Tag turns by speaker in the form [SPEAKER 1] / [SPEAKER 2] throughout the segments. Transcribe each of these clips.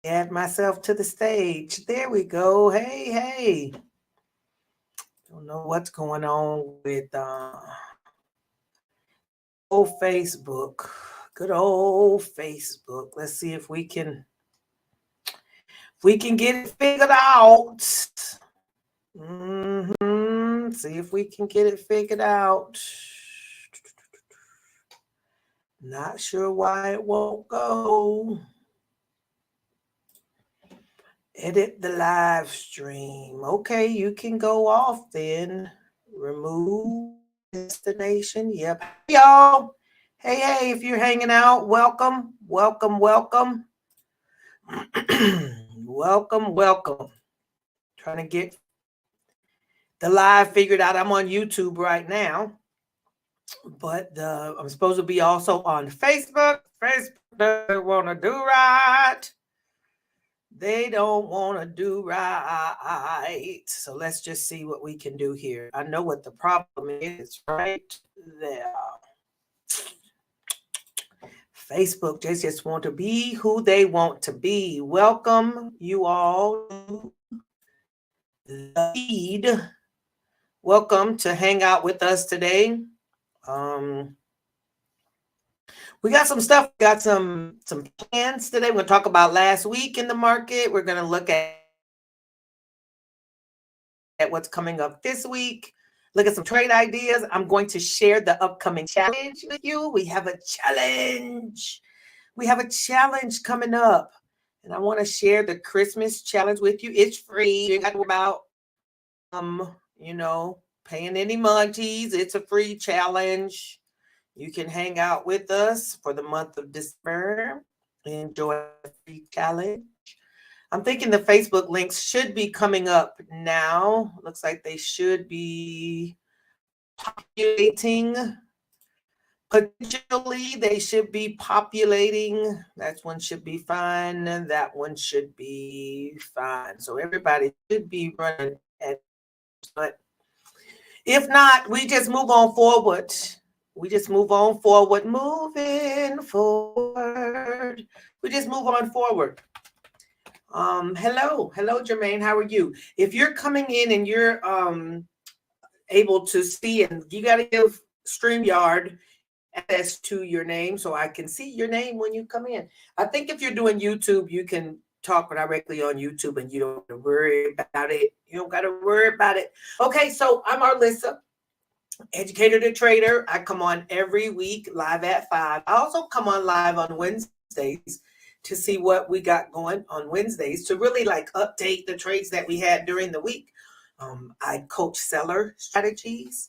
[SPEAKER 1] Add myself to the stage. There we go. Hey, hey. Don't know what's going on with good old Facebook. Good old Facebook. Let's see if we can get it figured out. See if we can get it figured out. Not sure why it won't go. Edit the live stream. Okay, you can go off then. Remove destination. Yep. Hey, y'all. Hey, if you're hanging out, welcome, welcome, welcome. welcome. Trying to get the live figured out. I'm on YouTube right now, but I'm supposed to be also on Facebook. Facebook doesn't want to do right. They don't want to do right. So let's just see what we can do here. I know what the problem is right there. Facebook, they just want to be who they want to be. Welcome you all to the feed. Welcome to hang out with us today. We got some stuff, got some plans today. We're going to talk about last week in the market. We're going to look at what's coming up this week. Look at some trade ideas. I'm going to share the upcoming challenge with you. We have a challenge. Coming up. And I want to share the Christmas challenge with you. It's free. You ain't got to worry about paying any monkeys. It's a free challenge. You can hang out with us for the month of December. Enjoy the free challenge. I'm thinking the Facebook links should be coming up now. Looks like they should be populating. Potentially, they should be populating. That one should be fine. And that one should be fine. So everybody should be running at, but if not, we just move on forward. Moving forward. We just move on forward. Hello, Jermaine. How are you? If you're coming in and you're able to see, and you got to give StreamYard access to your name so I can see your name when you come in. I think if you're doing YouTube, you can talk directly on YouTube and you don't have to worry about it. Okay, so I'm Arlissa, educator to trader. I come on every week live at 5. I also come on live on Wednesdays to see what we got going on Wednesdays, to really update the trades that we had during the week. I coach seller strategies,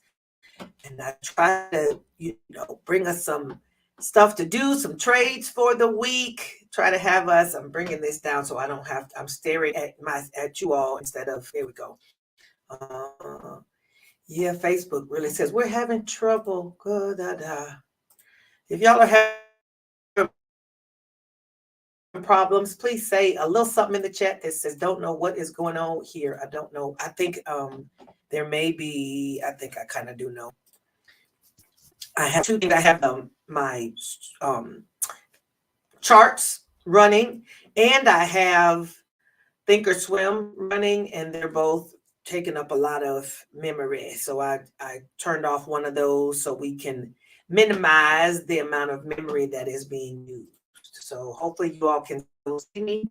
[SPEAKER 1] and I try to, bring us some stuff to do, some trades for the week. Try to have us. I'm bringing this down so I don't have. I'm staring at you all instead of. There we go. Yeah, Facebook really says we're having trouble. If y'all are having problems, please say a little something in the chat that says don't know what is going on here. I don't know. I think there may be. I think I kind of do know. I have two things. I have my charts running, and I have Thinkorswim running, and they're both taking up a lot of memory. So I turned off one of those so we can minimize the amount of memory that is being used. So hopefully you all can still see me,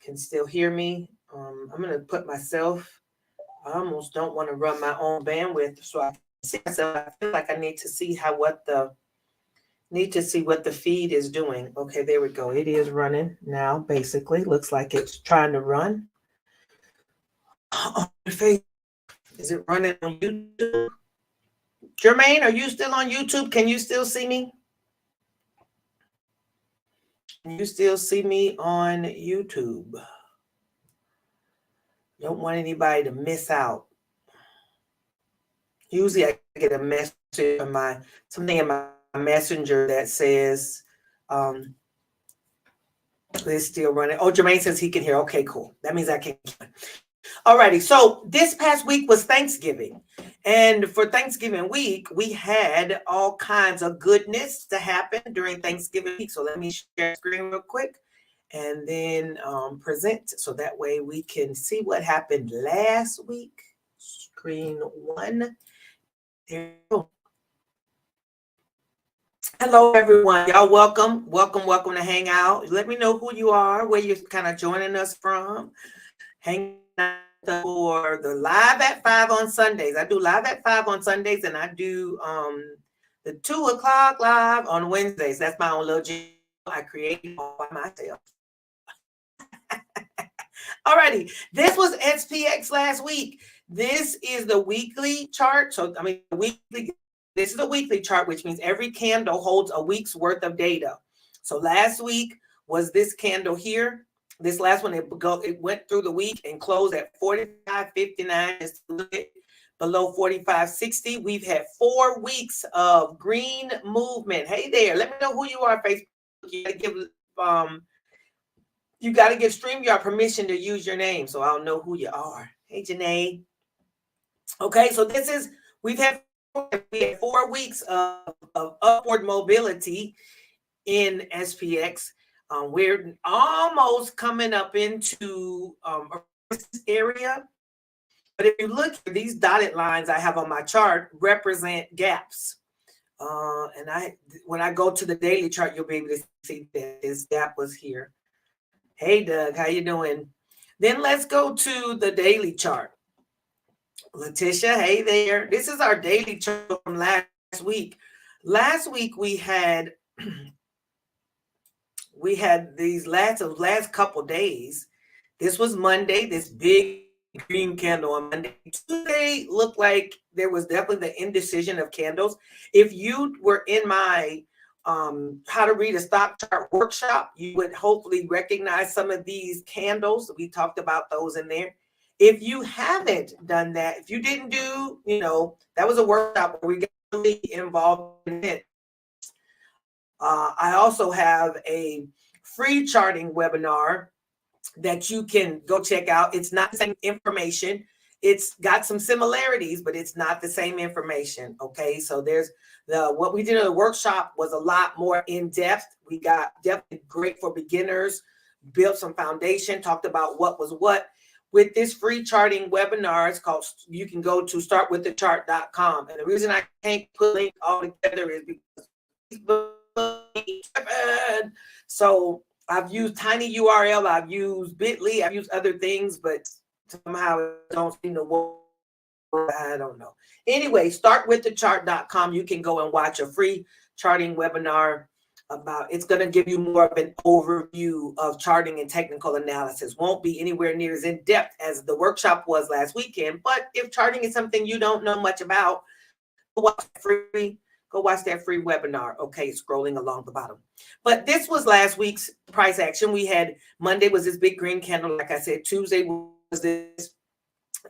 [SPEAKER 1] can still hear me. I'm going to put myself, I almost don't want to run my own bandwidth so I can see myself. I feel like I need to see what the feed is doing. Okay, there we go. It is running now, basically. Looks like it's trying to run. Is it running on YouTube? Jermaine, are you still on YouTube? Can you still see me? Can you still see me on YouTube? Don't want anybody to miss out. Usually I get a message on something in my messenger that says it's still running. Oh, Jermaine says he can hear. Okay, cool. That means I can hear. Alrighty, so this past week was Thanksgiving. And for Thanksgiving week, we had all kinds of goodness to happen during Thanksgiving week. So let me share the screen real quick and then present, so that way we can see what happened last week. Screen one. There you go. Hello, everyone. Y'all welcome. Welcome to hang out. Let me know who you are, where you're kind of joining us from. Hang out for the live at 5 on Sundays. I do live at 5 on Sundays, and I do the 2 o'clock live on Wednesdays. That's my own little gym I created all by myself. Alrighty, this was SPX last week. This is the weekly chart. So, I mean, this is a weekly chart, which means every candle holds a week's worth of data. So last week was this candle here. This last one, it went through the week and closed at 45.59. It's a little bit below 45.60. We've had 4 weeks of green movement. Hey there, let me know who you are, Facebook. You got to give StreamYard permission to use your name, so I'll know who you are. Hey, Janae. Okay, so we've had 4 weeks of upward mobility in SPX. We're almost coming up into a area. But if you look, these dotted lines I have on my chart represent gaps. And when I go to the daily chart, you'll be able to see that this gap was here. Hey, Doug, how you doing? Then let's go to the daily chart. Letitia, hey there. This is our daily chart from last week. Last week we had these last couple days. This was Monday, this big green candle on Monday. Tuesday looked like there was definitely the indecision of candles. If you were in my how to read a stock chart workshop, you would hopefully recognize some of these candles. We talked about those in there. If you haven't done that, if you didn't do, that was a workshop where we got really involved in it. I also have a free charting webinar that you can go check out. It's not the same information. It's got some similarities, but it's not the same information. Okay, so what we did in the workshop was a lot more in depth. We got definitely great for beginners, built some foundation, talked about what was what. With this free charting webinar, it's called, you can go to startwiththechart.com. And the reason I can't put link all together is because so I've used tinyURL, I've used Bitly, I've used other things, but somehow it don't seem to work. I don't know. Anyway, startwiththechart.com. You can go and watch a free charting webinar it's going to give you more of an overview of charting and technical analysis. Won't be anywhere near as in depth as the workshop was last weekend. But if charting is something you don't know much about, go watch that free webinar. Okay, scrolling along the bottom. But this was last week's price action. We had Monday was this big green candle, like I said. Tuesday was this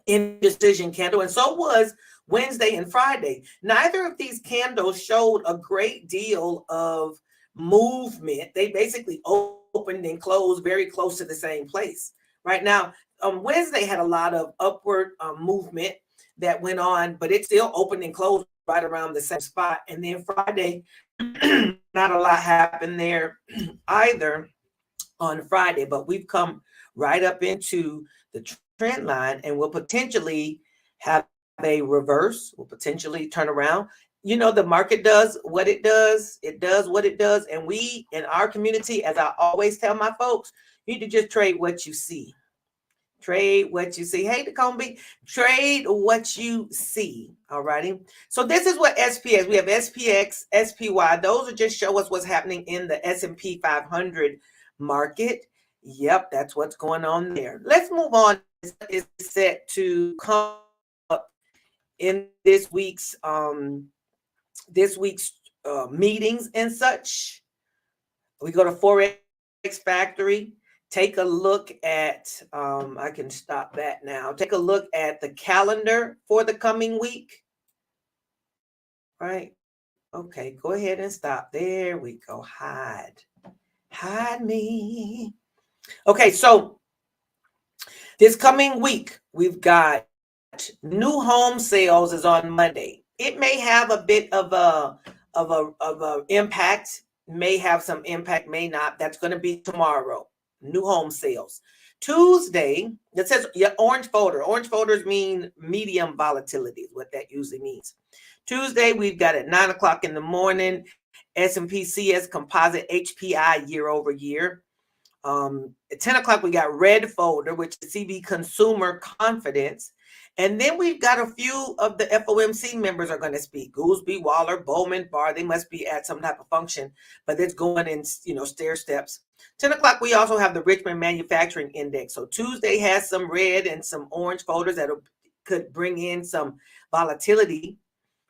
[SPEAKER 1] indecision candle, and so was Wednesday and Friday. Neither of these candles showed a great deal of movement. They basically opened and closed very close to the same place. Right now, Wednesday had a lot of upward movement that went on, but it still opened and closed right around the same spot. And then Friday, not a lot happened there either on Friday, but we've come right up into the trend line and will potentially have a reverse, will potentially turn around. The market does what it does. It does what it does. And we, in our community, as I always tell my folks, you need to just trade what you see. Trade what you see. Hey, Tacombe, trade what you see. All righty. So this is what SPX, we have SPX, SPY. Those are just show us what's happening in the S&P 500 market. Yep, that's what's going on there. Let's move on. It's set to come up in this week's meetings and such. We go to Forex Factory. Take a look at, I can stop that now. Take a look at the calendar for the coming week. Right. Okay, go ahead and stop. There we go. Hide me. Okay, so this coming week, we've got new home sales is on Monday. It may have a bit of a impact, may have some impact, may not. That's going to be tomorrow. new home sales. Tuesday, it says orange folder. Orange folders mean medium volatility is what that usually means. Tuesday, we've got at 9 o'clock in the morning, S&P CS Composite HPI year over year. At 10 o'clock, we got red folder, which is CB Consumer Confidence. And then we've got a few of the FOMC members are going to speak. Goolsbee, Waller, Bowman, Barr. They must be at some type of function, but it's going in, stair steps. 10 o'clock, we also have the Richmond Manufacturing Index. So Tuesday has some red and some orange folders that could bring in some volatility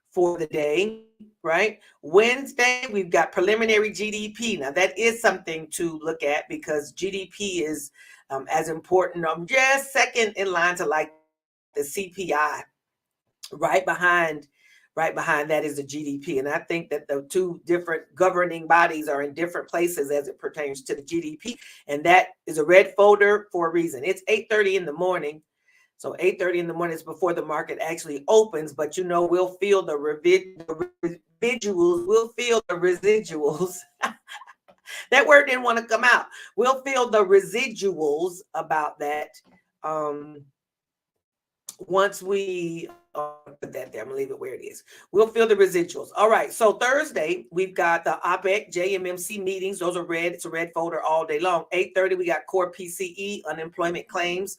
[SPEAKER 1] for the day, right? Wednesday, we've got preliminary GDP. Now, that is something to look at because GDP is as important. Just second in line to like the CPI. Right behind that is the GDP. And I think that the two different governing bodies are in different places as it pertains to the GDP. And that is a red folder for a reason. It's 8:30 in the morning. So 8:30 in the morning is before the market actually opens, but we'll feel the residuals. We'll feel the residuals. That word didn't want to come out. We'll feel the residuals about that once we put that there. I'm gonna leave it where it is. We'll feel the residuals. All right. So Thursday, we've got the OPEC, JMMC meetings. Those are red. It's a red folder all day long. 8:30, we got core PCE, unemployment claims.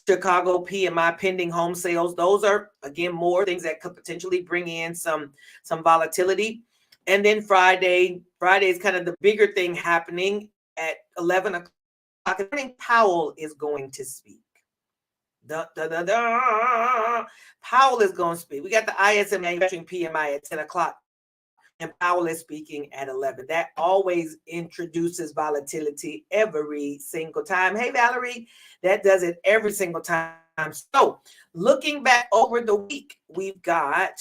[SPEAKER 1] Chicago PMI, pending home sales. Those are, again, more things that could potentially bring in some volatility. And then Friday is kind of the bigger thing happening at 11 o'clock. I think Powell is going to speak. Powell is going to speak. We got the ISM manufacturing PMI at 10 o'clock. And Powell is speaking at 11. That always introduces volatility every single time. Hey, Valerie, that does it every single time. So looking back over the week, we've got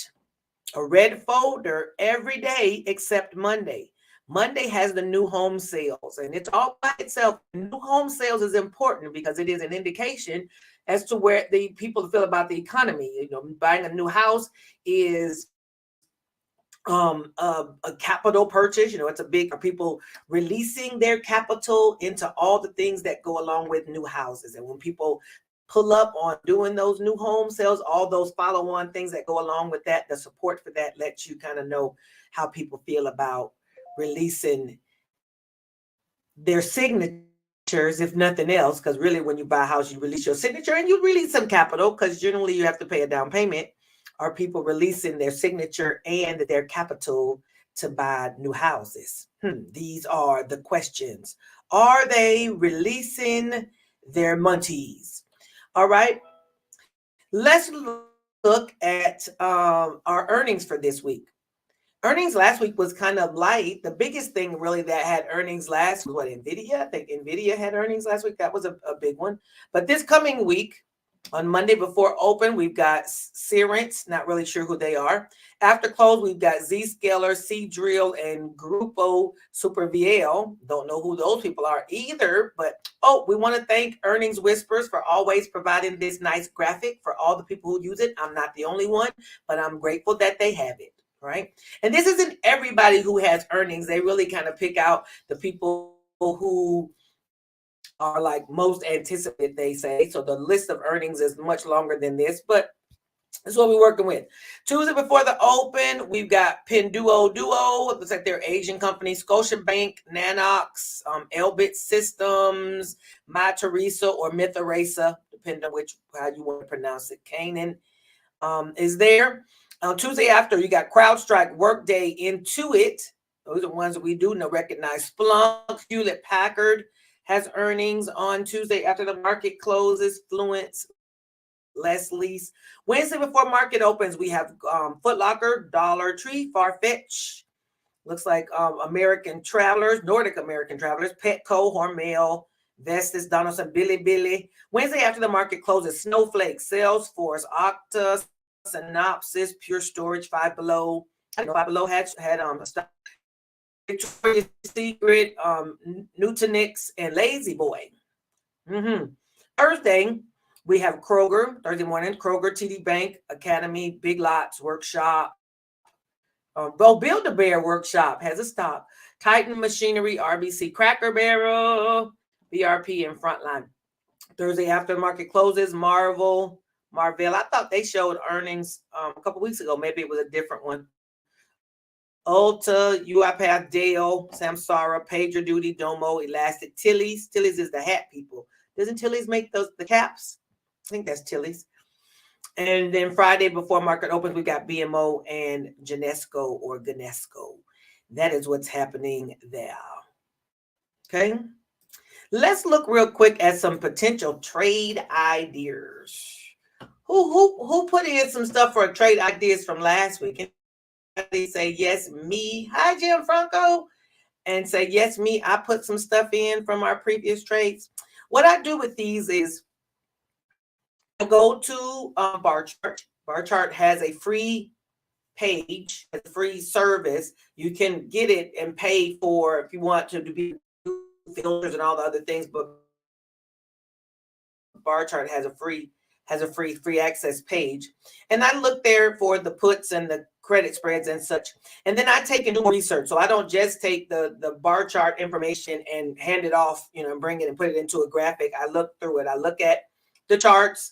[SPEAKER 1] a red folder every day except Monday. Monday has the new home sales, and it's all by itself. New home sales is important because it is an indication as to where the people feel about the economy. Buying a new house is a capital purchase. It's a big, are people releasing their capital into all the things that go along with new houses? And when people pull up on doing those new home sales, all those follow-on things that go along with that, the support for that lets you kind of know how people feel about releasing their signatures, if nothing else, because really when you buy a house, you release your signature and you release some capital because generally you have to pay a down payment. Are people releasing their signature and their capital to buy new houses? These are the questions. Are they releasing their monties? All right. Let's look at our earnings for this week. Earnings last week was kind of light. The biggest thing really that had earnings last was NVIDIA. I think NVIDIA had earnings last week. That was a big one. But this coming week, on Monday before open, we've got Cerence, not really sure who they are. After close, we've got Zscaler, Seadrill, and Grupo Supervielle. Don't know who those people are either, but we want to thank Earnings Whispers for always providing this nice graphic for all the people who use it. I'm not the only one, but I'm grateful that they have it, right? And this isn't everybody who has earnings. They really kind of pick out the people who are like most anticipated, they say. So the list of earnings is much longer than this, but that's what we're working with. Tuesday before the open, we've got Pinduoduo. It looks like they're Asian company. Scotiabank, Nanox, Elbit Systems, My Teresa or Mitheresa, depending on how you want to pronounce it. Canaan is there. Tuesday after, you got CrowdStrike, Workday, Intuit. Those are the ones that we do know, recognize. Splunk, Hewlett Packard has earnings on Tuesday after the market closes. Fluence, Leslie's. Wednesday before market opens, we have Foot Locker, Dollar Tree, Farfetch. Looks like American Travelers, Nordic American Travelers, Petco, Hormel, Vestas, Donaldson, Billy. Wednesday after the market closes, Snowflake, Salesforce, Okta, Synopsys, Pure Storage, Five Below. I know Five Below had a stock. Victoria's Secret, Nutanix, and Lazy Boy. Thursday, we have Kroger, Thursday morning, Kroger, TD Bank, Academy, Big Lots, Workshop, Build-A-Bear Workshop has a stop. Titan Machinery, RBC, Cracker Barrel, BRP, and Frontline. Thursday after market closes, Marvel. I thought they showed earnings a couple weeks ago. Maybe it was a different one. Ulta, UiPath, Dale, Samsara, PagerDuty, Domo, Elastic, Tilly's. Tilly's is the hat people. Doesn't Tilly's make the caps? I think that's Tilly's. And then Friday before market opens, we got BMO and Genesco or Ganesco. That is what's happening there. Okay. Let's look real quick at some potential trade ideas. Who put in some stuff for trade ideas from last week? They say yes, me. Hi, Jim Franco. And say yes, me. I put some stuff in from our previous trades. What I do with these is I go to Barchart. Barchart has a free page, a free service. You can get it and pay for if you want to be filters and all the other things, but Barchart has a free access page. And I look there for the puts and the credit spreads and such. And then I take and do research. So I don't just take the bar chart information and hand it off, and bring it and put it into a graphic. I look through it. I look at the charts.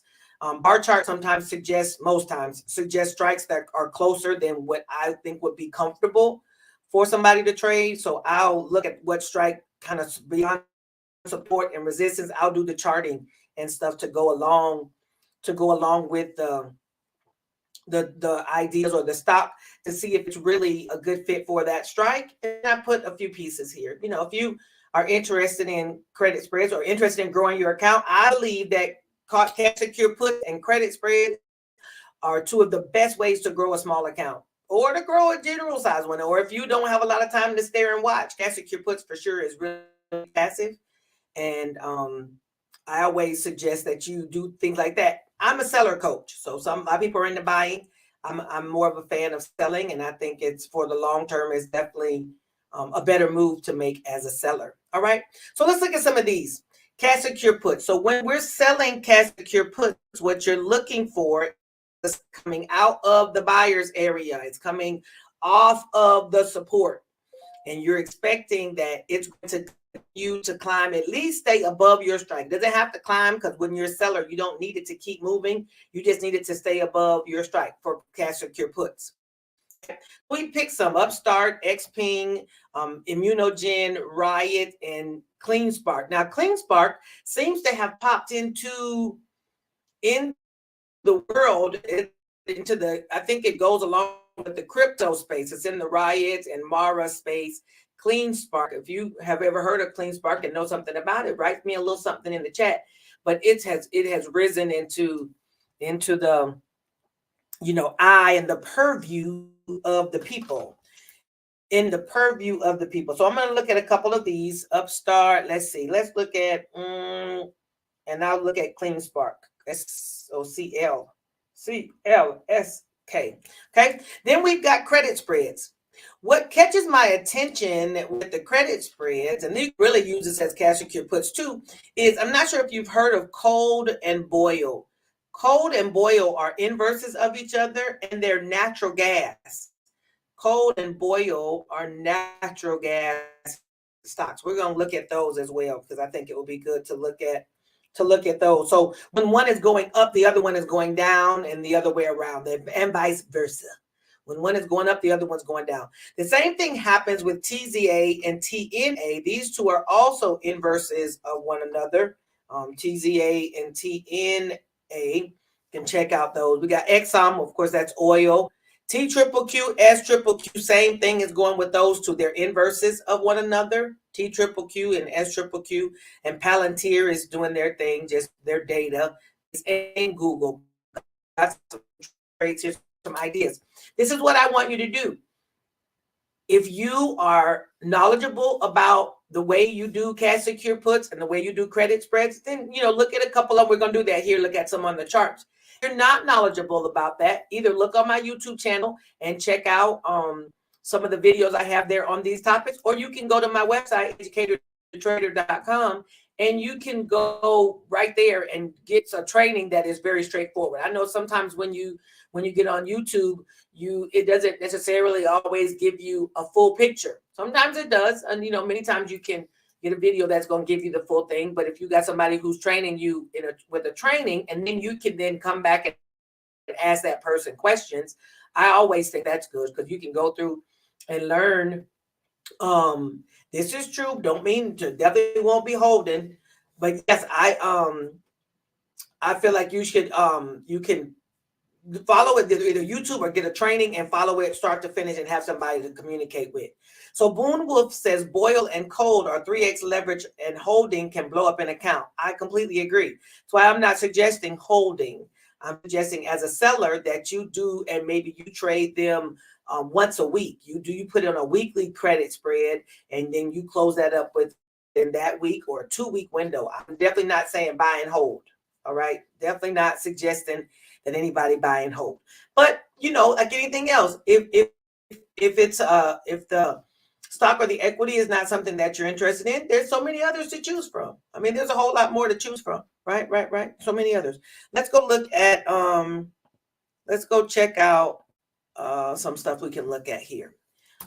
[SPEAKER 1] Bar chart most times suggest strikes that are closer than what I think would be comfortable for somebody to trade. So I'll look at what strike kind of beyond support and resistance. I'll do the charting and stuff to go along with the ideas or the stock to see if it's really a good fit for that strike. And I put a few pieces here. If you are interested in credit spreads or interested in growing your account, I believe that cash secure puts and credit spreads are two of the best ways to grow a small account or to grow a general size one. Or if you don't have a lot of time to stare and watch, cash secure puts for sure is really passive. And I always suggest that you do things like that. I'm a seller coach, so a lot of people are into buying. I'm more of a fan of selling, and I think it's for the long term is definitely a better move to make as a seller. All right, so let's look at some of these cash secure puts. So when we're selling cash secure puts, what you're looking for is coming out of the buyer's area. It's coming off of the support, and you're expecting that it's going to you to climb, at least stay above your strike. It doesn't have to climb, because when you're a seller, you don't need it to keep moving. You just need it to stay above your strike for cash secure puts. We picked some: Upstart, Xpeng, Immunogen, Riot, and CleanSpark. Now, CleanSpark seems to have popped into the world, I think it goes along with the crypto space. It's in the Riot and Mara space. CleanSpark. If you have ever heard of CleanSpark and know something about it, write me a little something in the chat. But it has risen into the eye and the purview of the people. In the purview of the people. So I'm going to look at a couple of these. Upstart. Let's see. Let's look at and I'll look at CleanSpark. SOCLCLSK. Okay. Then we've got credit spreads. What catches my attention with the credit spreads, and they really use this as cash secure puts too, is I'm not sure if you've heard of Cold and Boyle. Cold and Boyle are inverses of each other, and they're natural gas. Cold and Boyle are natural gas stocks. We're going to look at those as well, because I think it will be good to look at those. So when one is going up, the other one is going down, and the other way around, and vice versa. When one is going up, the other one's going down. The same thing happens with TZA and TNA. These two are also inverses of one another. TZA and TNA, you can check out those. We got Exxon, of course, that's oil. TQQQ, SQQQ, same thing is going with those two. They're inverses of one another. TQQQ and SQQQ. And Palantir is doing their thing, just their data. It's in Google. That's some trades here. Some ideas. This is what I want you to do. If you are knowledgeable about the way you do cash secure puts and the way you do credit spreads, then look at a couple of them. We're going to do that here. Look at some on the charts. If you're not knowledgeable about that, either look on my YouTube channel and check out some of the videos I have there on these topics, or you can go to my website, educatortrader.com, and you can go right there and get a training that is very straightforward. I know sometimes when you when you get on YouTube, it doesn't necessarily always give you a full picture. Sometimes it does, and many times you can get a video that's going to give you the full thing. But if you got somebody who's training you with a training, and then you can then come back and ask that person questions, I always think that's good, because you can go through and learn. This is true. Don't mean to, definitely won't be holding, but yes, I feel like you should you can follow it, either YouTube or get a training and follow it start to finish and have somebody to communicate with. So Boone Wolf says Boyle and Cold are 3x leverage, and holding can blow up an account. I completely agree. That's why I'm not suggesting holding. I'm suggesting as a seller that you do, and maybe you trade them once a week. You put in a weekly credit spread, and then you close that up within that week or a 2-week window. I'm definitely not saying buy and hold. All right, definitely not suggesting that anybody buy and hold. But like anything else, if the stock or the equity is not something that you're interested in, there's so many others to choose from. I mean, there's a whole lot more to choose from. Right. So many others. Let's go look at let's go check out some stuff we can look at here.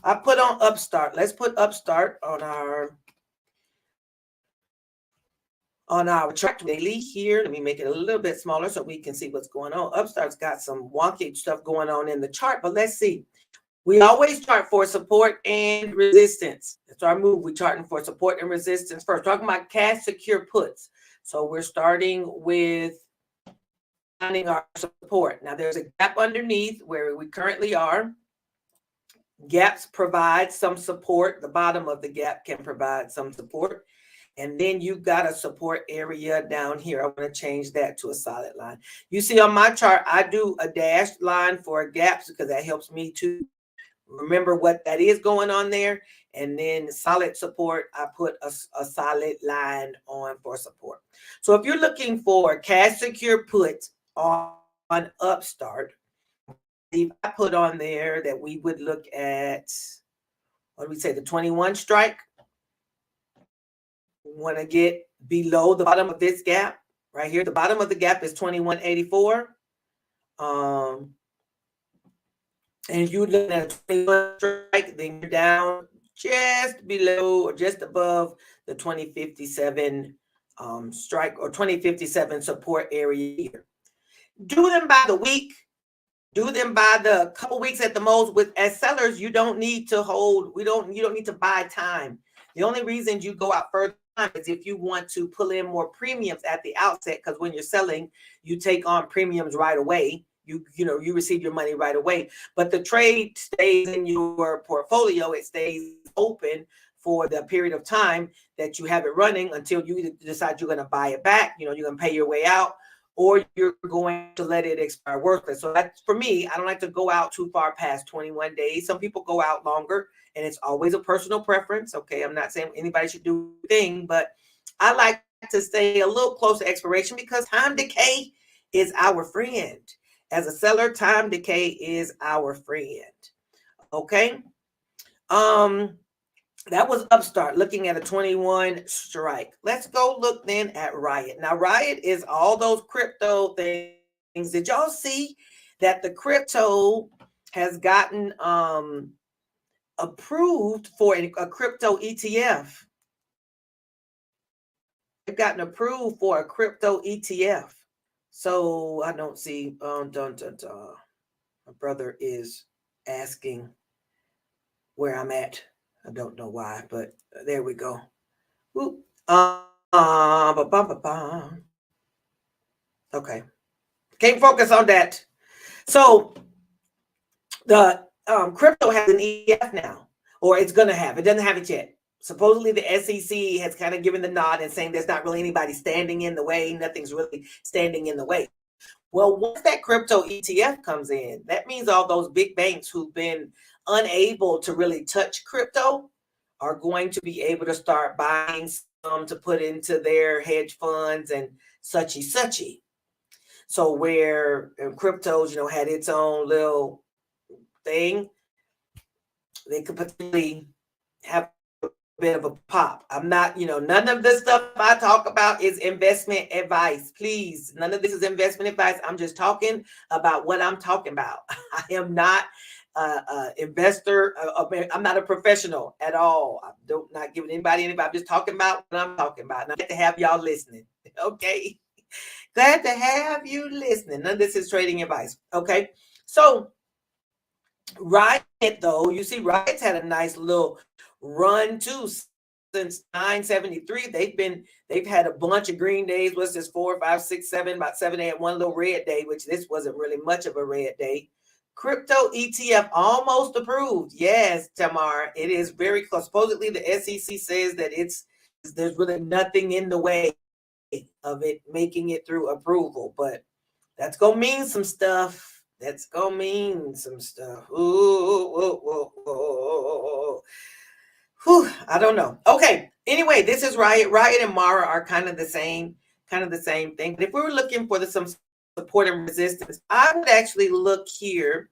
[SPEAKER 1] I put on Upstart. Let's put Upstart on our chart daily here. Let me make it a little bit smaller so we can see what's going on. Upstart's got some wonky stuff going on in the chart, but let's see. We always chart for support and resistance. That's our move. We're charting for support and resistance first. Talking about cash secure puts. So we're starting with finding our support. Now there's a gap underneath where we currently are. Gaps provide some support. The bottom of the gap can provide some support. And then you've got a support area down here. I want to change that to a solid line. You see on my chart, I do a dashed line for gaps because that helps me to remember what that is going on there. And then solid support, I put a solid line on for support. So if you're looking for cash secure put on Upstart, I put on there that we would look at, what do we say, the 21 strike. We want to get below the bottom of this gap right here. The bottom of the gap is 21.84. And you look at a 21 strike, then you're down just below or just above the 2057 strike or 2057 support area here. Do them by the week. Do them by the couple weeks at the most. As sellers, you don't need to hold. You don't need to buy time. The only reason you go out further is if you want to pull in more premiums at the outset, because when you're selling, you take on premiums right away. You receive your money right away. But the trade stays in your portfolio. It stays open for the period of time that you have it running until you decide you're going to buy it back. You're going to pay your way out, or you're going to let it expire worthless. So that's, for me, I don't like to go out too far past 21 days. Some people go out longer, and it's always a personal preference. Okay, I'm not saying anybody should do a thing, but I like to stay a little close to expiration because time decay is our friend. As a seller, time decay is our friend. Okay. That was Upstart, looking at a 21 strike. Let's go look then at Riot. Now, Riot is all those crypto things. Did y'all see that the crypto has gotten approved for a crypto ETF? They've gotten approved for a crypto ETF. So I don't see. My brother is asking where I'm at. I don't know why, but there we go. Okay, can't focus on that. So the crypto has an ETF now, or it's going to have. It doesn't have it yet. Supposedly the SEC has kind of given the nod and saying there's not really anybody standing in the way. Nothing's really standing in the way. Well, once that crypto ETF comes in, that means all those big banks who've been unable to really touch crypto are going to be able to start buying some to put into their hedge funds and suchy. So where cryptos, had its own little thing, they could potentially have bit of a pop. I'm not, none of the stuff I talk about is investment advice. Please, none of this is investment advice. I'm just talking about what I'm talking about. I am not investor. I'm not a professional at all. I don't not giving anybody. I'm just talking about what I'm talking about. And I'm glad to have y'all listening. Okay. Glad to have you listening. None of this is trading advice. Okay. So Riot, though, you see, Riot's had a nice little run too since 973. They've had a bunch of green days. What's this? 4, 5, 6, 7, about 7. They had one little red day, which this wasn't really much of a red day. Crypto ETF almost approved. Yes, Tamar, it is very close. Supposedly the SEC says that there's really nothing in the way of it making it through approval, but that's gonna mean some stuff. That's gonna mean some stuff. Ooh. Whew, I don't know. Okay. Anyway, this is Riot. Riot and Mara are kind of the same thing. But if we were looking for some support and resistance, I would actually look here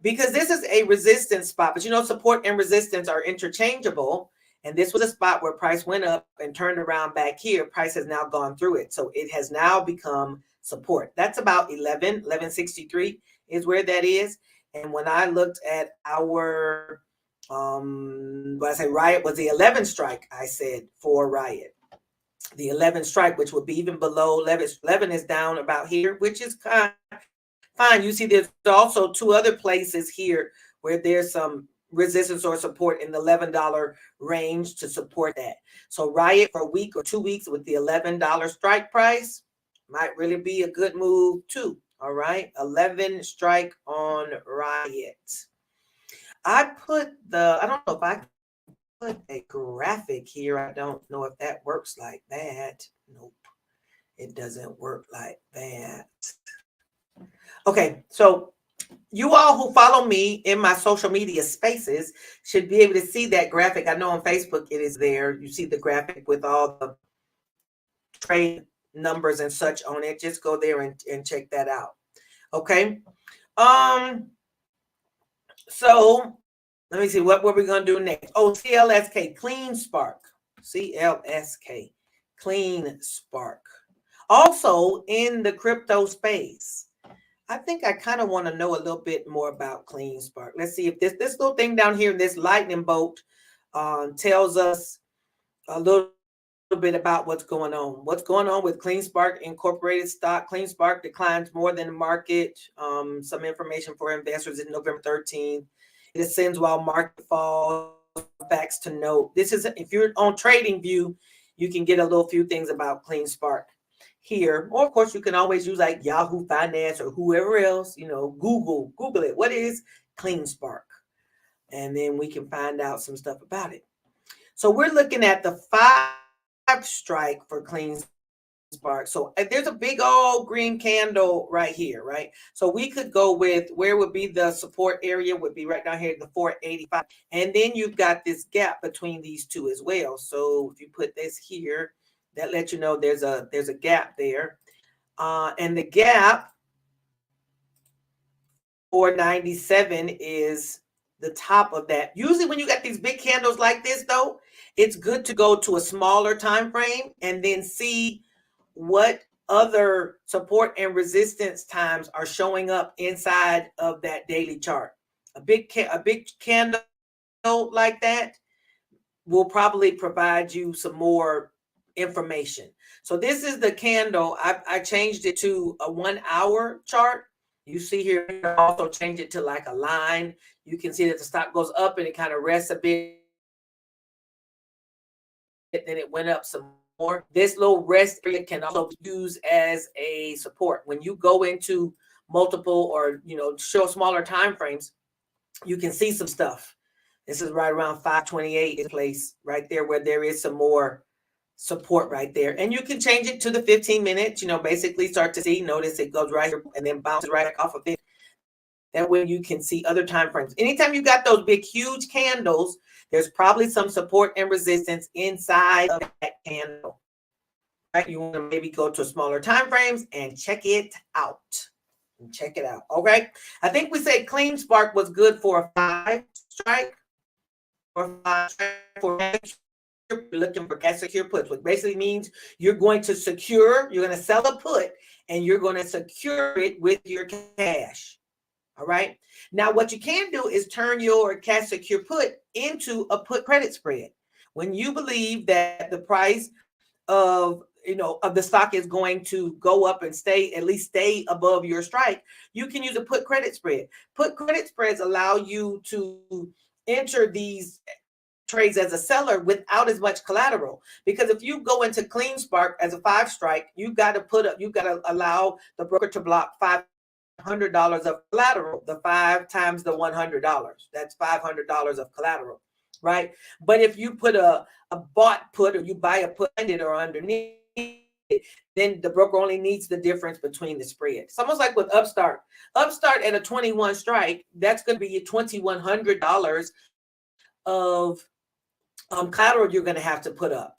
[SPEAKER 1] because this is a resistance spot. But support and resistance are interchangeable. And this was a spot where price went up and turned around back here. Price has now gone through it. So it has now become support. That's about 1163 is where that is. And when I looked at our Riot was the 11 strike, I said for Riot. The 11 strike, which would be even below 11 is down about here, which is kind of fine. You see, there's also two other places here where there's some resistance or support in the $11 range to support that. So Riot for a week or 2 weeks with the $11 strike price might really be a good move too. All right, 11 strike on Riot. I don't know if I put a graphic here. I don't know if that works like that. Nope, it doesn't work like that. Okay, so you all who follow me in my social media spaces should be able to see that graphic. I know on Facebook it is there. You see the graphic with all the trade numbers and such on it. Just go there and check that out. Okay. So let me see what we're going to do next. Oh, CLSK, Clean Spark. CLSK, Clean Spark. Also in the crypto space, I think I kind of want to know a little bit more about Clean Spark. Let's see if this little thing down here, this lightning bolt, tells us a little bit about what's going on. What's going on with Clean Spark Incorporated stock. Clean Spark declines more than the market. Some information for investors is November 13th. It ascends while market falls. Facts to note. This is, if you're on TradingView, you can get a little few things about Clean Spark here. Or of course, you can always use like Yahoo Finance or whoever else, Google it. What is Clean Spark? And then we can find out some stuff about it. So we're looking at the 5 strike for Clean Spark. So there's a big old green candle right here, right? So we could go with where would be the support area would be right down here, the 485. And then you've got this gap between these two as well. So if you put this here, that lets you know there's a gap there. And the gap 497 is the top of that. Usually when you got these big candles like this though, it's good to go to a smaller time frame and then see what other support and resistance times are showing up inside of that daily chart. A big candle like that will probably provide you some more information. So this is the candle. I changed it to a 1 hour chart. You see here, I also change it to like a line. You can see that the stock goes up and it kind of rests a bit. Then it went up some more. This little rest area can also be used as a support. When you go into multiple or, show smaller time frames, you can see some stuff. This is right around 528 in place right there where there is some more support right there. And you can change it to the 15 minutes, basically start to see, notice it goes right here and then bounces right back off of it. That way you can see other time frames. Anytime you got those big, huge candles, there's probably some support and resistance inside of that candle. Right? You want to maybe go to smaller time frames and check it out. Okay. I think we said Clean Spark was good for a 5 strike. for you're looking for cash secure puts, which basically means you're going to sell a put and you're going to secure it with your cash. All right. Now, what you can do is turn your cash secure put into a put credit spread. When you believe that the price of of the stock is going to go up and stay above your strike, you can use a put credit spread. Put credit spreads allow you to enter these trades as a seller without as much collateral. Because if you go into CleanSpark as a 5 strike, you got to allow the broker to block $500 of collateral. The 5 times the $100, that's $500 of collateral, right? But if you put a bought put, or you buy a put or underneath, then the broker only needs the difference between the spread. It's almost like with Upstart. Upstart at a 21 strike, that's going to be $2,100 of collateral you're going to have to put up.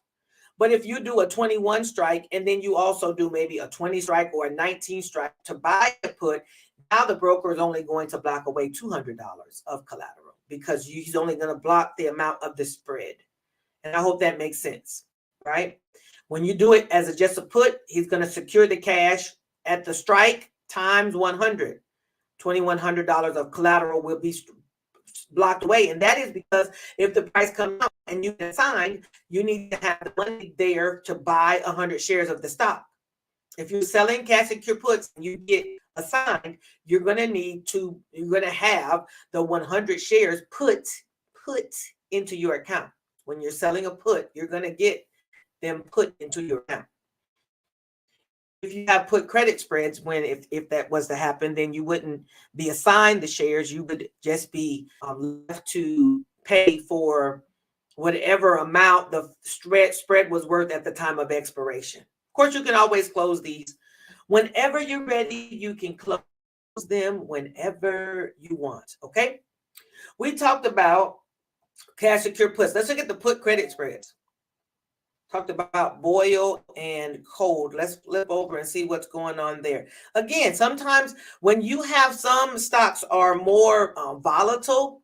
[SPEAKER 1] But if you do a 21 strike and then you also do maybe a 20 strike or a 19 strike to buy a put, now the broker is only going to block away $200 of collateral, because he's only going to block the amount of the spread. And I hope that makes sense, right? When you do it as just a put, he's going to secure the cash at the strike times 100. $2,100 of collateral will be blocked away. And that is because if the price comes out and you can sign, you need to have the money there to buy 100 shares of the stock. If you're selling cash secure puts and you get assigned, you're going to have the 100 shares put into your account. When you're selling a put, you're going to get them put into your account. If you have put credit spreads, if that was to happen, then you wouldn't be assigned the shares. You would just be left to pay for whatever amount the spread was worth at the time of expiration. Of course, you can always close these whenever you're ready. You can close them whenever you want. Okay. We talked about cash secure puts. Let's look at the put credit spreads. Talked about boil and cold. Let's flip over and see what's going on there. Again, sometimes when you have some stocks are more volatile,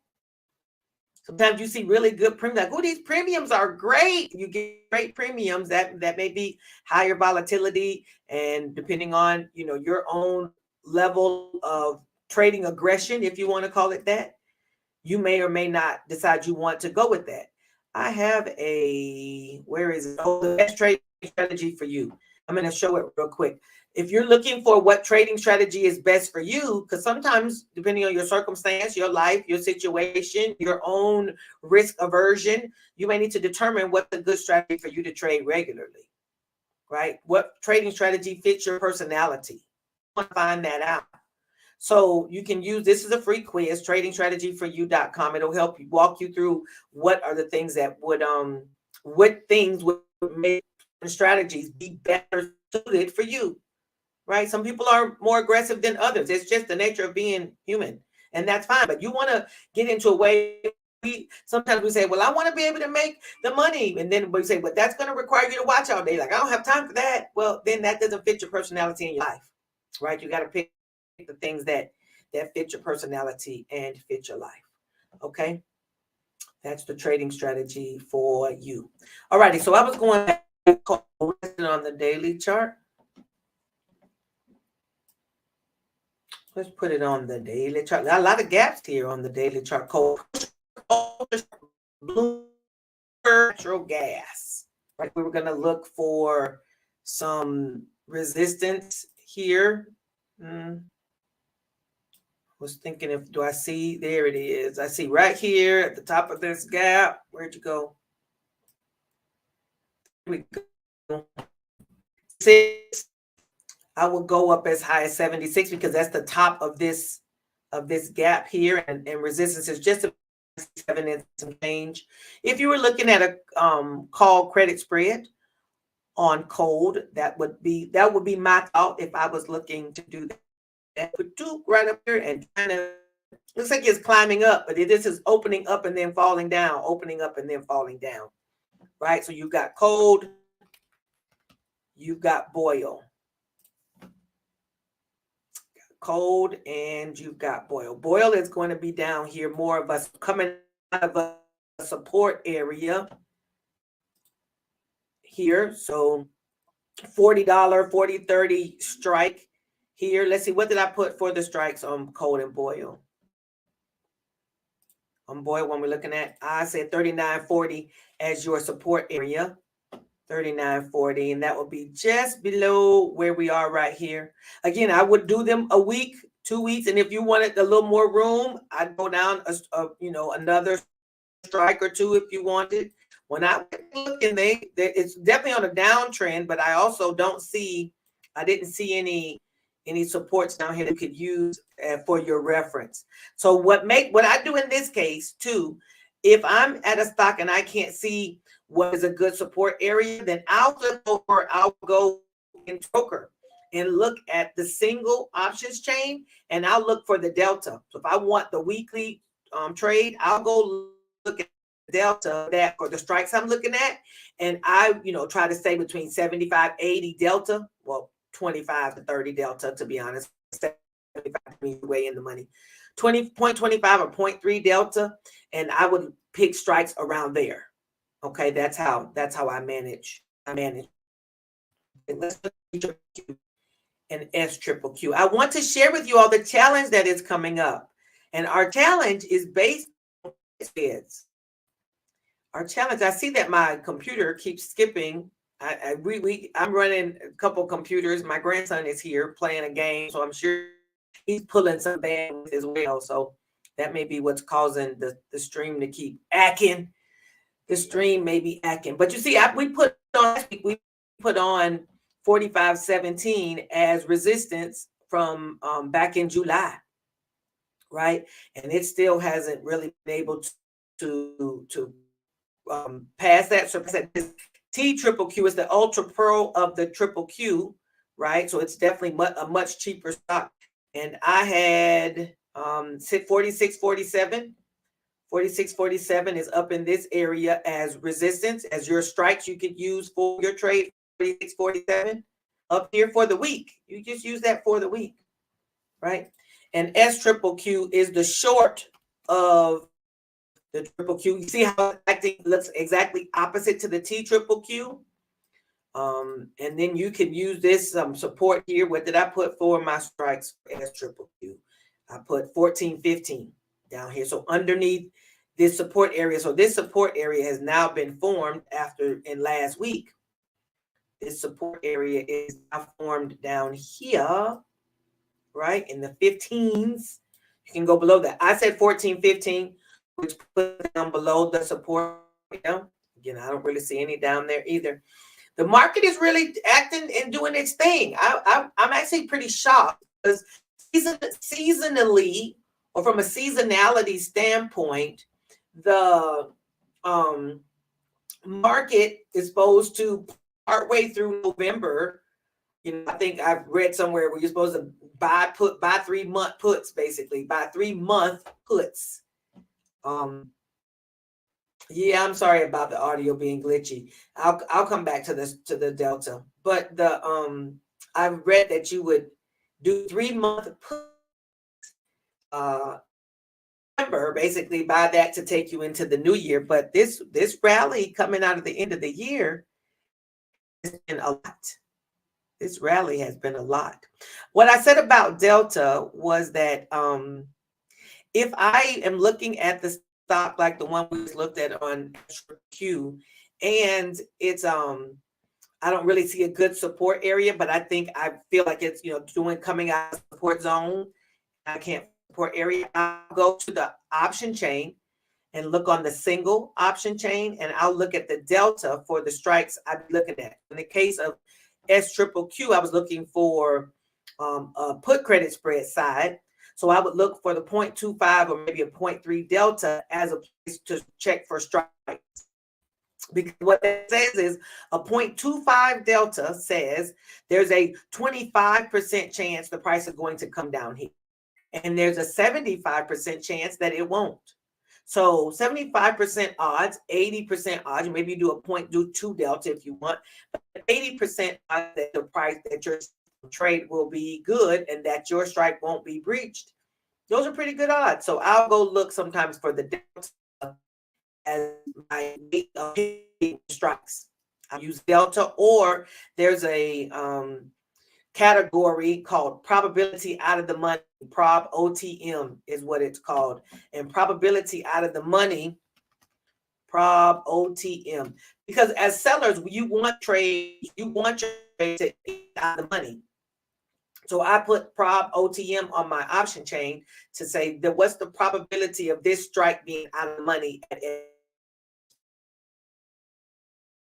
[SPEAKER 1] sometimes you see really good premiums. Like, oh, these premiums are great. You get great premiums that may be higher volatility, and depending on your own level of trading aggression, if you want to call it that, you may or may not decide you want to go with that. I have where is it? Oh, the best trading strategy for you. I'm going to show it real quick. If you're looking for what trading strategy is best for you, because sometimes depending on your circumstance, your life, your situation, your own risk aversion, you may need to determine what's a good strategy for you to trade regularly, right? What trading strategy fits your personality? You want to find that out. So you can use, this is a free quiz, tradingstrategyforyou.com. It'll help you walk you through what are the things that what things would make strategies be better suited for you, right? Some people are more aggressive than others. It's just the nature of being human, and that's fine. But you want to get into a way, sometimes we say, well, I want to be able to make the money. And then we say, but that's going to require you to watch all day. Like, I don't have time for that. Well, then that doesn't fit your personality in your life, right? You got to pick the things that fit your personality and fit your life. Okay, that's the trading strategy for you. All righty, so I was going on the daily chart. Let's put it on the daily chart. Got a lot of gaps here on the daily chart. Coal, blue, natural gas. Right, we were going to look for some resistance here. Was thinking, do I see, there it is. I see right here at the top of this gap. Where'd you go? Here we go. 6. I will go up as high as 76 because that's the top of this gap here, and resistance is just 7 and some change. If you were looking at a call credit spread on cold, that would be my thought if I was looking to do that. Put Duke right up here and kind of looks like it's climbing up, but this is opening up and then falling down, opening up and then falling down, right? So you've got cold, you've got boil. Cold and you've got boil. Boil is going to be down here, more of us coming out of support area here. So $40, 40, 30 strike here. Let's see, what did I put for the strikes on cold and boil? On boil, when we're looking at, I said 39.40 as your support area. 39.40, and that will be just below where we are right here. Again, I would do them a week, 2 weeks, and if you wanted a little more room, I'd go down another strike or two if you wanted. When I look, and it's definitely on a downtrend, but I also I didn't see any supports down here that you could use for your reference. So what I do in this case too, if I'm at a stock and I can't see what is a good support area, then I'll go in Broker and look at the single options chain, and I'll look for the delta. So if I want the weekly trade, I'll go look at the delta that for the strikes I'm looking at, and I try to stay between 75, 80 delta, well 25 to 30 delta, to be honest. 75 way in the money, 20.25 or 0.3 delta, and I would pick strikes around there. Okay, that's how I manage. Let's look at and SQQQ. I want to share with you all the challenge that is coming up, and our challenge is based on bids. Our challenge. I see that my computer keeps skipping. I'm running a couple computers. My grandson is here playing a game, so I'm sure he's pulling some bandwidth as well. So that may be what's causing the stream to keep acting. The stream may be acting, but you see, we put on 45.17 as resistance from back in July, right? And it still hasn't really been able to pass that. So TQQQ is the ultra pro of the triple Q, right? So it's definitely a much cheaper stock. And I had 46.47. 46.47 is up in this area as resistance, as your strikes you could use for your trade. 46.47 up here for the week. You just use that for the week, right? And SQQQ is the short of the triple Q. You see how it looks exactly opposite to the TQQQ. And then you can use this support here. What did I put for my strikes as SQQQ? I put 14.15 down here. So underneath this support area. So this support area has now been formed in last week. This support area is now formed down here, right? In the 15s. You can go below that. I said 14.15, which puts down below the support. Again, I don't really see any down there either. The market is really acting and doing its thing. I'm actually pretty shocked because seasonally, or from a seasonality standpoint, the market is supposed to partway through November. I think I've read somewhere where you're supposed to buy 3-month puts, basically buy 3-month puts. Yeah, I'm sorry about the audio being glitchy. I'll come back to the delta, but I've read that you would do 3-month puts. Basically buy that to take you into the new year. But this rally coming out of the end of the year has been a lot. This rally has been a lot. What I said about Delta was that if I am looking at the stock like the one we just looked at on Q, and it's I don't really see a good support area, but I feel like it's coming out of support zone. I can't support area. I'll go to the option chain and look on the single option chain, and I'll look at the delta for the strikes I'm looking at. In the case of SQQQ, I was looking for a put credit spread side. So I would look for the 0.25 or maybe a 0.3 delta as a place to check for strikes. Because what that says is a 0.25 delta says there's a 25% chance the price is going to come down here. And there's a 75% chance that it won't. So 75% odds, 80% odds, maybe you do a 0.2 delta if you want, but 80% odds that the price that your trade will be good and that your strike won't be breached. Those are pretty good odds. So I'll go look sometimes for the delta as my weight of strikes. I use delta, or there's a category called probability out of the money. Prob OTM is what it's called. And probability out of the money, Prob OTM. Because as sellers, you want your trade to get out of the money. So I put Prob OTM on my option chain to say that what's the probability of this strike being out of the money at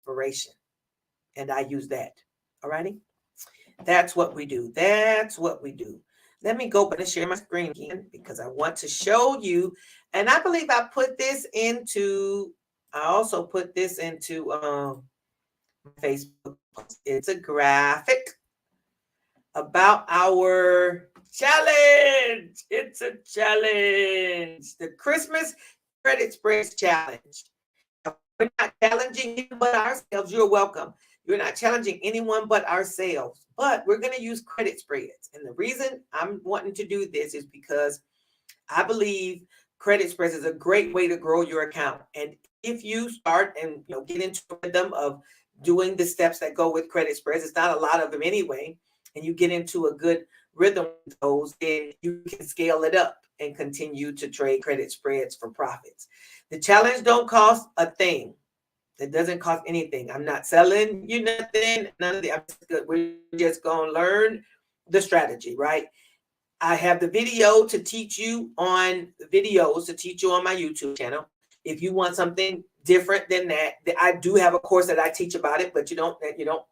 [SPEAKER 1] expiration. And I use that. All righty. That's what we do. That's what we do. Let me go back and share my screen again because I want to show you. And I believe I also put this into Facebook. It's a graphic about our challenge. It's a challenge. The Christmas Credit Spreads Challenge. We're not challenging anyone but ourselves. You're welcome. You're not challenging anyone but ourselves. But we're going to use credit spreads. And the reason I'm wanting to do this is because I believe credit spreads is a great way to grow your account. And if you start and get into the rhythm of doing the steps that go with credit spreads, it's not a lot of them anyway, and you get into a good rhythm with those, then you can scale it up and continue to trade credit spreads for profits. The challenge don't cost a thing. It doesn't cost anything. I'm not selling you nothing. None of the. We're just gonna learn the strategy, right? I have the video to teach you on videos to teach you on my YouTube channel. If you want something different than that, I do have a course that I teach about it, but you don't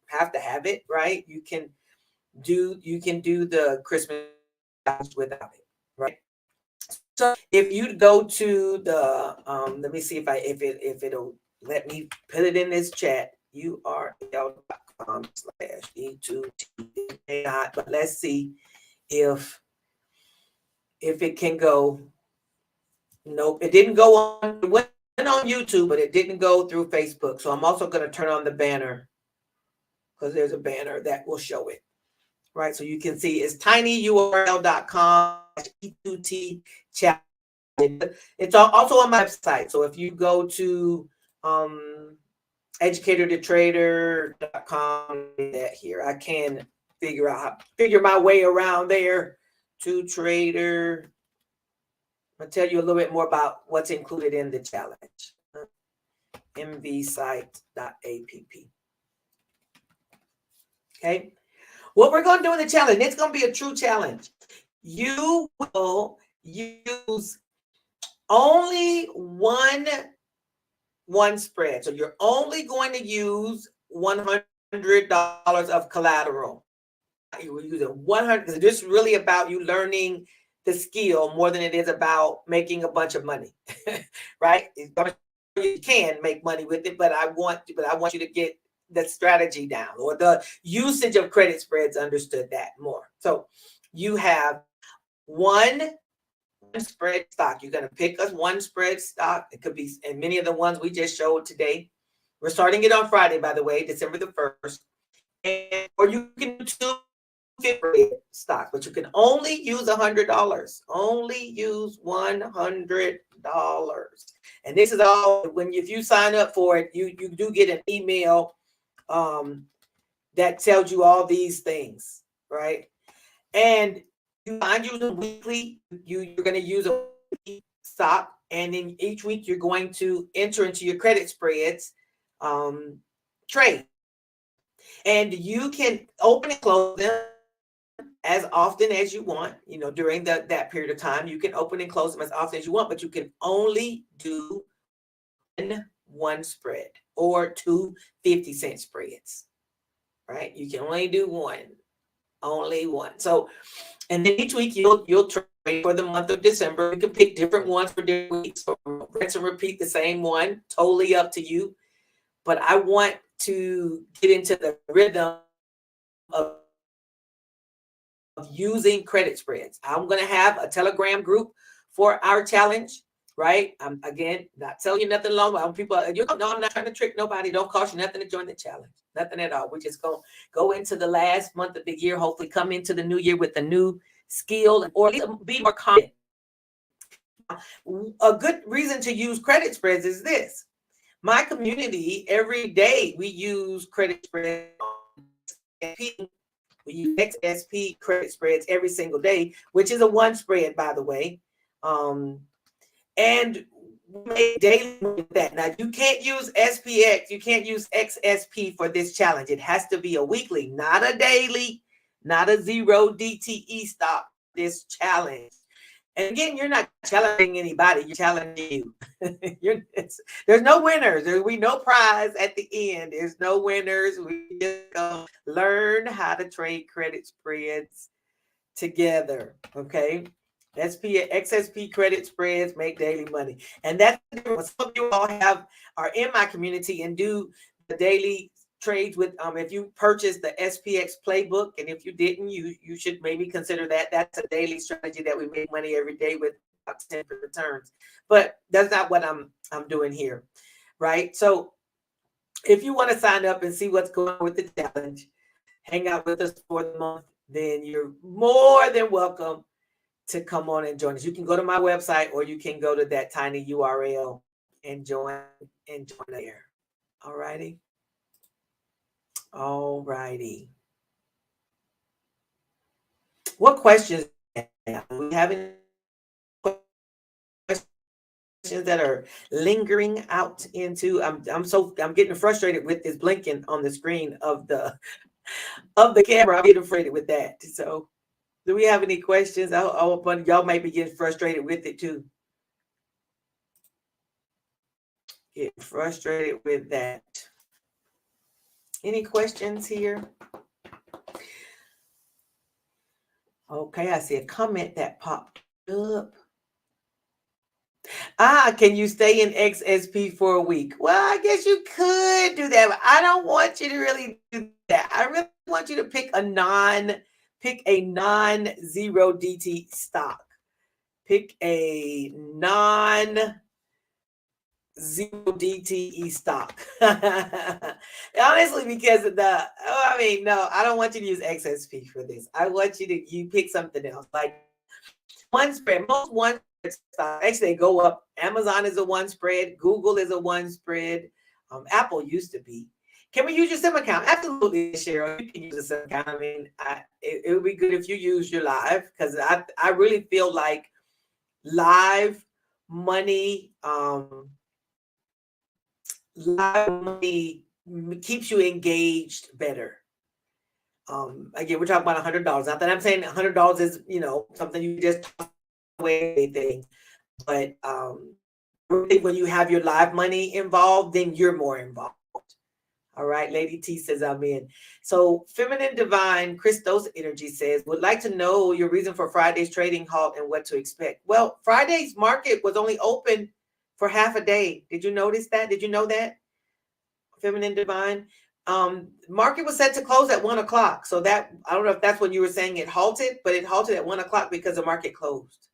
[SPEAKER 1] have to have it, right? You can do the Christmas without it, right? So if you go to the let me see if it'll let me put it in this chat, url.com/e2t. But let's see if it can go. Nope, it didn't go on. It went on YouTube, but it didn't go through Facebook. So I'm also going to turn on the banner because there's a banner that will show it. Right, so you can see it's tinyurl.com/e2t chat. It's also on my website. So if you go to educatortotrader.com, that here I can figure my way around there to Trader. I'll tell you a little bit more about what's included in the challenge. mvsite.app. Okay. What we're going to do in the challenge, it's going to be a true challenge. You will use only one spread. So you're only going to use $100 of collateral. You will use it 100 because this is really about you learning the skill more than it is about making a bunch of money, right? You can make money with it, but I want you to get the strategy down, or the usage of credit spreads understood that more. So you have one spread stock. You're going to pick us one spread stock. It could be, and many of the ones we just showed today. We're starting it on Friday, by the way, December the 1st. Or you can do two stocks, but you can only use $100. Only use $100. And this is all if you sign up for it, you do get an email that tells you all these things, right? And I'm using weekly. You're going to use a weekly stock, and then each week you're going to enter into your credit spreads trade, and you can open and close them as often as you want. During that period of time, you can open and close them as often as you want, but you can only do one spread or two 50-cent spreads, right? You can only do only one. So, and then each week you'll trade for the month of December. You can pick different ones for different weeks, or rinse and repeat the same one. Totally up to you. But I want to get into the rhythm of using credit spreads. I'm going to have a Telegram group for our challenge, right? I'm, again, not telling you nothing long. People, I'm not trying to trick nobody. Don't cost you nothing to join the challenge. Nothing at all. We're just going to go into the last month of the year, hopefully come into the new year with a new skill, or be more confident. A good reason to use credit spreads is this. My community, every day we use credit spreads. We use XSP credit spreads every single day, which is a one spread, by the way. And we make daily with that. Now, you can't use SPX, you can't use XSP for this challenge. It has to be a weekly, not a daily, not a zero DTE stock, this challenge. And again, you're not challenging anybody, you're challenging you. There's no winners. There'll be no prize at the end. There's no winners. We just go learn how to trade credit spreads together. Okay. XSP credit spreads make daily money. And that's what some of you all are in my community and do the daily trades with if you purchase the SPX playbook, and if you didn't, you should maybe consider that. That's a daily strategy that we make money every day with about 10 returns. But that's not what I'm doing here, right? So if you want to sign up and see what's going on with the challenge, hang out with us for the month, then you're more than welcome to come on and join us. You can go to my website, or you can go to that tiny URL and join there. All righty. All righty. What questions do we have? Any questions that are lingering out into? I'm getting frustrated with this blinking on the screen of the camera. I'm getting frustrated with that. So, do we have any questions? Y'all might be getting frustrated with it too. Getting frustrated with that. Any questions here? Okay, I see a comment that popped up. Can you stay in XSP for a week? Well, I guess you could do that, but I don't want you to really do that. I really want you to pick a non-zero DT stock. Pick a non-zero DTE stock. Honestly, because of no, I don't want you to use XSP for this. I want you to pick something else, like one spread. Most one stock actually they go up. Amazon is a one spread. Google is a one spread. Apple used to be. Can we use your SIM account? Absolutely, Cheryl. You can use a SIM account. I mean, it would be good if you use your live, because I really feel like live money keeps you engaged better. Again, we're talking about $100. Not that I'm saying $100 is something you just toss away thing, but when you have your live money involved, then you're more involved. All right, Lady T says I'm in. So Feminine Divine Christos Energy says, would like to know your reason for Friday's trading halt and what to expect. Well, Friday's market was only open for half a day. Did you notice that? Did you know that? Feminine Divine. Market was set to close at 1 o'clock. So that, I don't know if that's when you were saying it halted, but it halted at 1 o'clock because the market closed.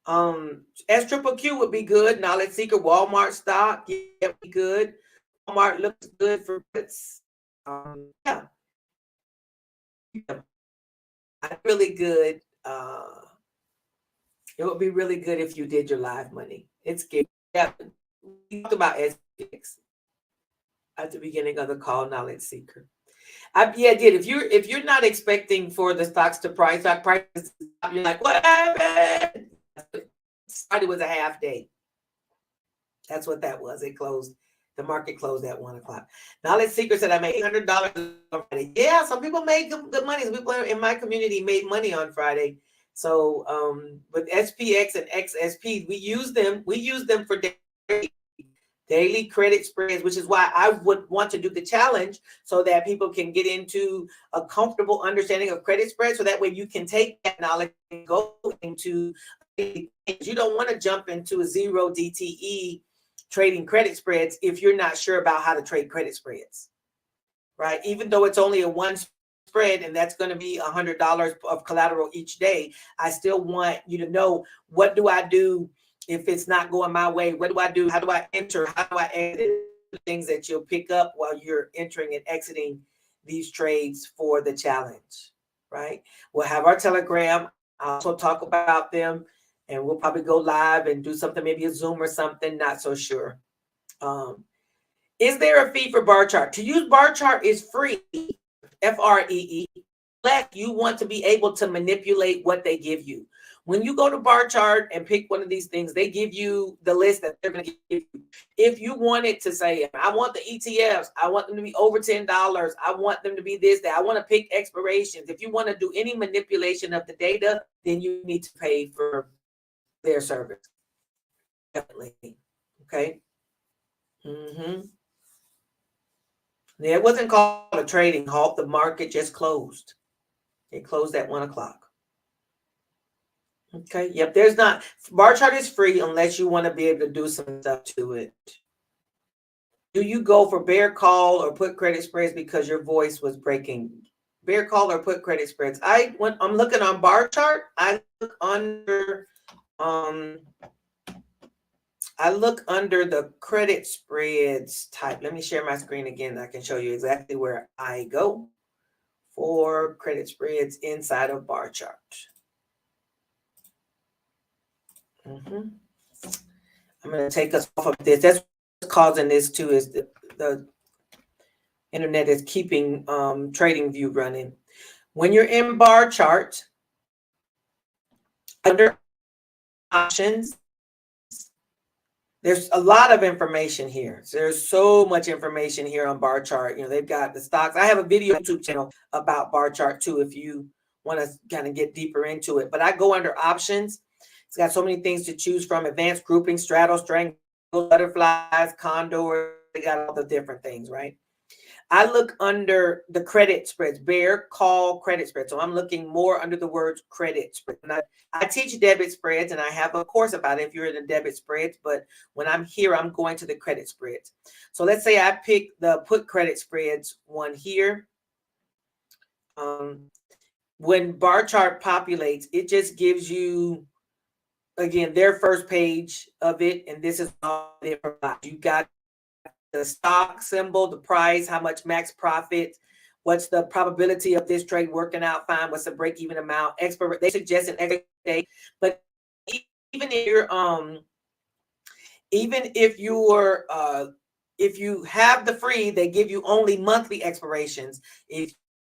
[SPEAKER 1] SQQQ would be good. Knowledge Seeker, Walmart stock, yeah, be good. Walmart looks good for bits. Yeah. Really good. It would be really good if you did your live money. It's good. Yeah, we talked about SPX at the beginning of the call, Knowledge Seeker. I did. If you're not expecting for the stocks to price, you're like, what happened? Friday was a half day. That's what that was. It closed. The market closed at 1 o'clock. Knowledge Seeker said I made $800 on Friday. Yeah, some people made good money. Some people in my community made money on Friday. So with SPX and XSP, we use them for daily credit spreads, which is why I would want to do the challenge so that people can get into a comfortable understanding of credit spreads. So that way you can take that knowledge and go into, you don't want to jump into a zero DTE trading credit spreads if you're not sure about how to trade credit spreads, right? Even though it's only a one spread and that's going to be $100 of collateral each day, I still want you to know, what do I do if it's not going my way? What do I do? How do I enter? How do I exit? Things that you'll pick up while you're entering and exiting these trades for the challenge, right? We'll have our Telegram. I'll also talk about them and we'll probably go live and do something, maybe a Zoom or something, not so sure. Is there a fee for bar chart? To use bar chart is free, FREE, unless you want to be able to manipulate what they give you. When you go to bar chart and pick one of these things, they give you the list that they're going to give you. If you wanted to say, I want the ETFs, I want them to be over $10, I want them to be this, that, I want to pick expirations. If you want to do any manipulation of the data, then you need to pay for their service. Definitely. Okay. Yeah, it wasn't called a trading halt. The market just closed. It closed at 1 o'clock. Okay. Yep. There's not, bar chart is free unless you want to be able to do some stuff to it. Do you go for bear call or put credit spreads because your voice was breaking? Bear call or put credit spreads. I'm looking on bar chart. I look under the credit spreads type. Let me share my screen again. I can show you exactly where I go for credit spreads inside of bar chart. I'm going to take us off of this. That's what's causing this too, is the internet is keeping TradingView running. When you're in bar chart, under options, there's a lot of information here. There's so much information here on bar chart. You know, they've got the stocks. I have a video YouTube channel about bar chart too, if you want to kind of get deeper into it. But I go under options. It's got so many things to choose from: advanced grouping, straddle, triangle, butterflies, condor. They got all the different things, right? I look under the credit spreads, bear call credit spread. So I'm looking more under the words credit spread. I teach debit spreads, and I have a course about it if you're in the debit spreads. But when I'm here, I'm going to the credit spreads. So let's say I pick the put credit spreads one here. When bar chart populates, it just gives you, again, their first page of it, and this is all it provides. You got the stock symbol, the price, how much max profit, what's the probability of this trade working out fine, what's the break-even amount, they suggest an extra day. But even if you have the free, they give you only monthly expirations. If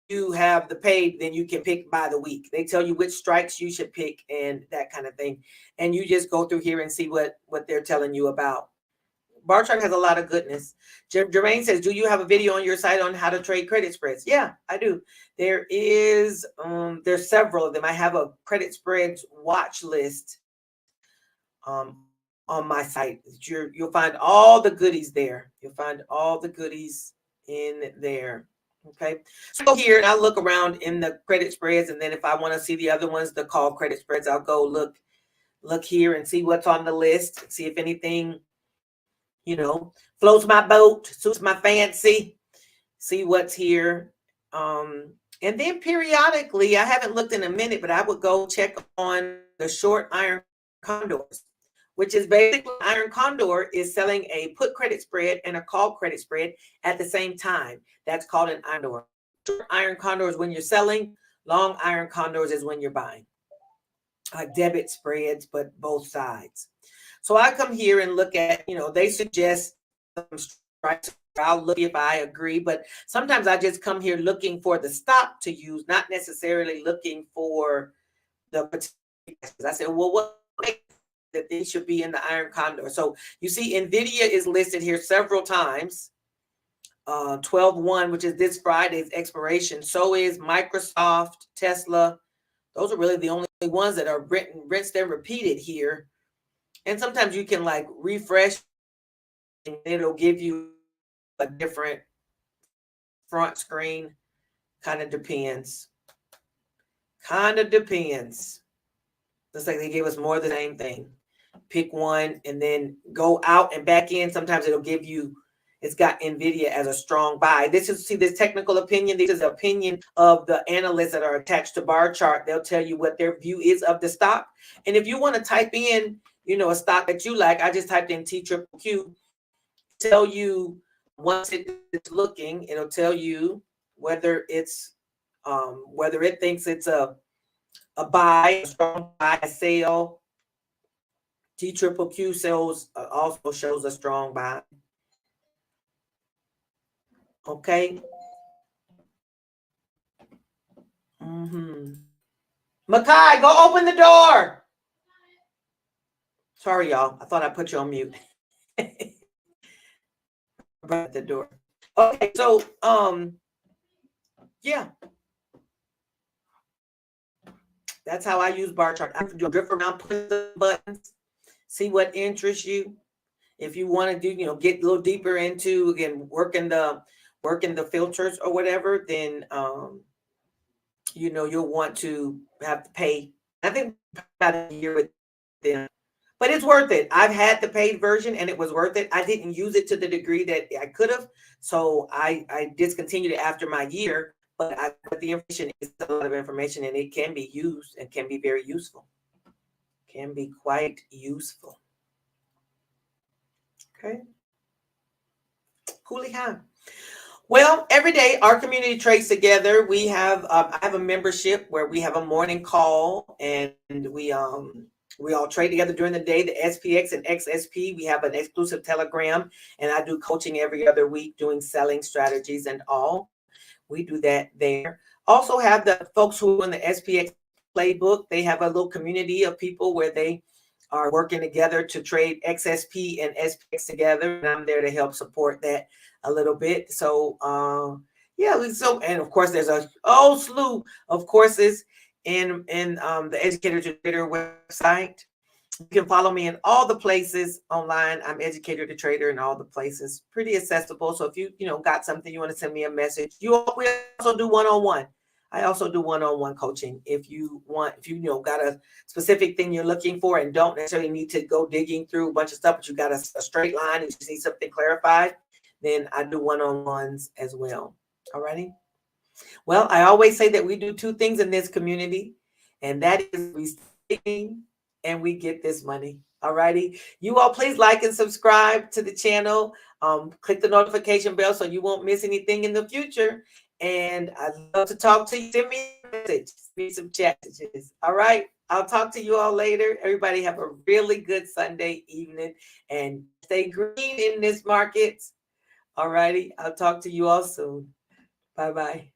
[SPEAKER 1] you have the paid, then you can pick by the week. They tell you which strikes you should pick and that kind of thing. And you just go through here and see what they're telling you about. Bar chart has a lot of goodness. Jermaine says, do you have a video on your site on how to trade credit spreads? Yeah, I do. There's several of them. I have a credit spreads watch list on my site. You'll find all the goodies there. You'll find all the goodies in there. Okay. So go here and I'll look around in the credit spreads. And then if I want to see the other ones, the call credit spreads, I'll go look here and see what's on the list. See if anything, floats my boat, suits my fancy, see what's here. And then periodically, I haven't looked in a minute, but I would go check on the short iron condors, which is basically iron condor is selling a put credit spread and a call credit spread at the same time. That's called an iron condor. Short iron condor is when you're selling, long iron condors is when you're buying. Debit spreads, but both sides. So I come here and look at, they suggest some strikes. I'll look if I agree, but sometimes I just come here looking for the stop to use, not necessarily looking for the particular. I said, well, what that they should be in the iron condor. So you see NVIDIA is listed here several times. 12/1, which is this Friday's expiration. So is Microsoft, Tesla. Those are really the only ones that are rinsed and repeated here. And sometimes you can refresh and it'll give you a different front screen. Kind of depends. Looks like they gave us more of the same thing. Pick one and then go out and back in. Sometimes it'll give you, it's got NVIDIA as a strong buy. This technical opinion. This is the opinion of the analysts that are attached to bar chart. They'll tell you what their view is of the stock. And if you want to type in, a stock that you like, I just typed in TQQQ. Tell you once it's looking, it'll tell you whether it's whether it thinks it's a buy, a strong buy, a sell. TQQQ sales also shows a strong buy. Okay. Makai, go open the door. Sorry, y'all. I thought I put you on mute. At the door. Okay, so yeah. That's how I use bar chart. I drift around, push the buttons, see what interests you. If you want to do, get a little deeper into again working the filters or whatever, then you'll want to have to pay. I think about a year with them, but it's worth it. I've had the paid version and it was worth it. I didn't use it to the degree that I could have, so I discontinued it after my year. But the information is a lot of information, and it can be used and can be very useful. Can be quite useful. Okay. Cooley High. Well, every day our community trades together. We have I have a membership where we have a morning call, and we all trade together during the day. The SPX and XSP. We have an exclusive Telegram, and I do coaching every other week, doing selling strategies and all. We do that there. Also have the folks who are in the SPX playbook. They have a little community of people where they are working together to trade XSP and SPX together. And I'm there to help support that a little bit. So and of course there's a whole slew of courses in the Educator to Trader website. You can follow me in all the places online. I'm Educator to Trader in all the places. Pretty accessible. So if you got something you want to send me a message, we also do one-on-one. I also do one-on-one coaching. If you got a specific thing you're looking for and don't necessarily need to go digging through a bunch of stuff, but you got a straight line and you just need something clarified, then I do one-on-ones as well. All righty. Well, I always say that we do two things in this community, and that is we stay and we get this money. All righty. You all please like and subscribe to the channel. Click the notification bell so you won't miss anything in the future. And I'd love to talk to you. Send me a message. Send me some chat messages. All right. I'll talk to you all later. Everybody have a really good Sunday evening and stay green in this market. All righty. I'll talk to you all soon. Bye-bye.